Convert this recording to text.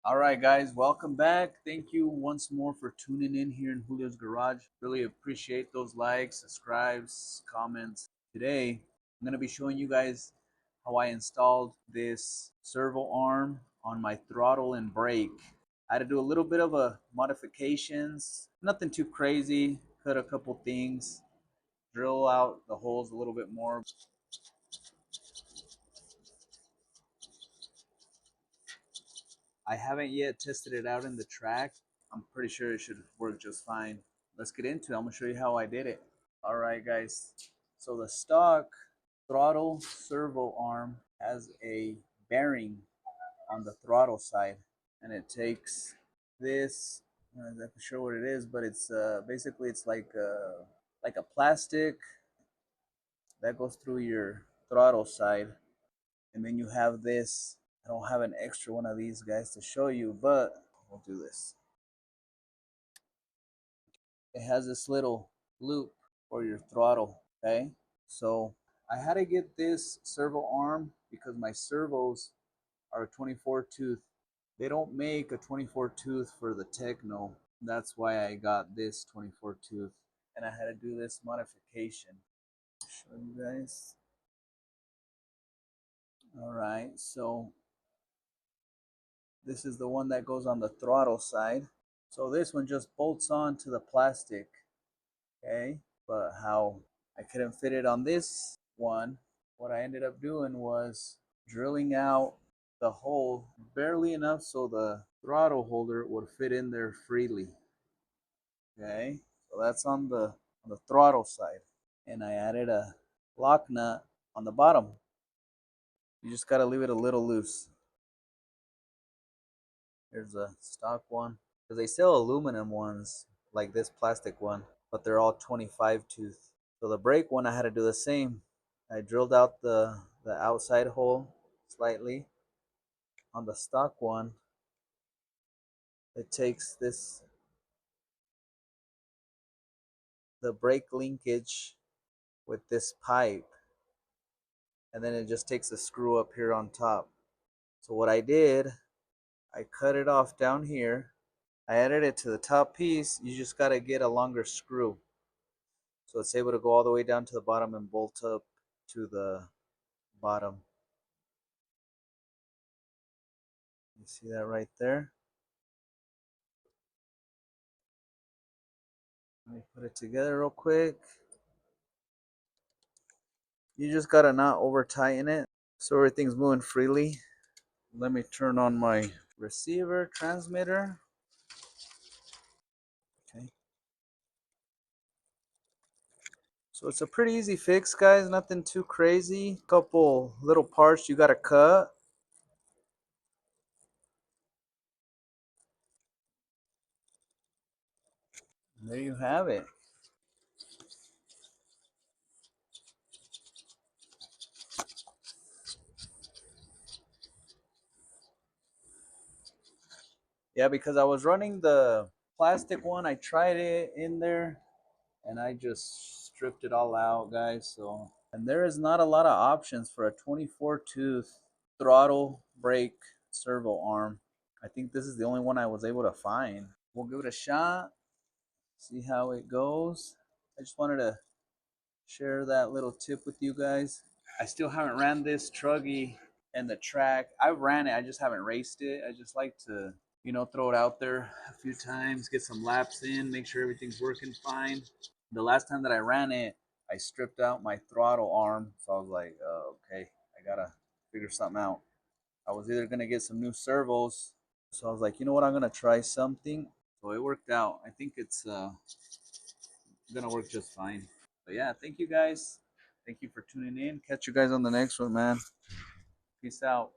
All right, guys, welcome back. Thank you once more for tuning in here in Julio's Garage. Really appreciate those likes, subscribes, comments. Today, I'm going to be showing you guys how I installed this servo arm on my throttle and brake. I had to do a little bit of a modifications, nothing too crazy, cut a couple things, drill out the holes a little bit more. I haven't yet tested it out in the track. I'm pretty sure it should work just fine. Let's get into it. I'm gonna show you how I did it. All right, guys. So the stock throttle servo arm has a bearing on the throttle side, and it takes this. I'm not exactly sure what it is, but it's basically it's like a plastic that goes through your throttle side, and then you have this. I don't have an extra one of these guys to show you, but we'll do this. It has this little loop for your throttle. Okay, so I had to get this servo arm because my servos are a 24 tooth. They don't make a 24 tooth for the Tekno. That's why I got this 24 tooth, and I had to do this modification. Show you guys. All right, so this is the one that goes on the throttle side. So this one just bolts on to the plastic. Okay, but how I couldn't fit it on this one, what I ended up doing was drilling out the hole barely enough so the throttle holder would fit in there freely. Okay, so that's on the throttle side, and I added a lock nut on the bottom. You just gotta leave it a little loose. Here's a stock one because they sell aluminum ones like this plastic one, but they're all 25 tooth. So the brake one, I had to do the same. I drilled out the outside hole slightly. On the stock one, it takes the brake linkage with this pipe, and then it just takes a screw up here on top. So what I did, I cut it off down here. I added it to the top piece. You just got to get a longer screw, so it's able to go all the way down to the bottom and bolt up to the bottom. You see that right there? Let me put it together real quick. You just gotta not over tighten it so everything's moving freely. Let me turn on my receiver transmitter. Okay. So it's a pretty easy fix, guys. Nothing too crazy. Couple little parts you gotta cut. And there you have it. Yeah, because I was running the plastic one. I tried it in there and I just stripped it all out, guys. So, and there is not a lot of options for a 24 tooth throttle brake servo arm. I think this is the only one I was able to find. We'll give it a shot, see how it goes. I just wanted to share that little tip with you guys. I still haven't ran this truggy in the track. I've ran it, I just haven't raced it. I just like to, throw it out there a few times, get some laps in, make sure everything's working fine. The last time that I ran it, I stripped out my throttle arm. So I was like, okay, I gotta figure something out. I was either gonna get some new servos. So I was like, you know what, I'm gonna try something. So it worked out. I think it's gonna work just fine. But yeah, thank you guys. Thank you for tuning in. Catch you guys on the next one, man. Peace out.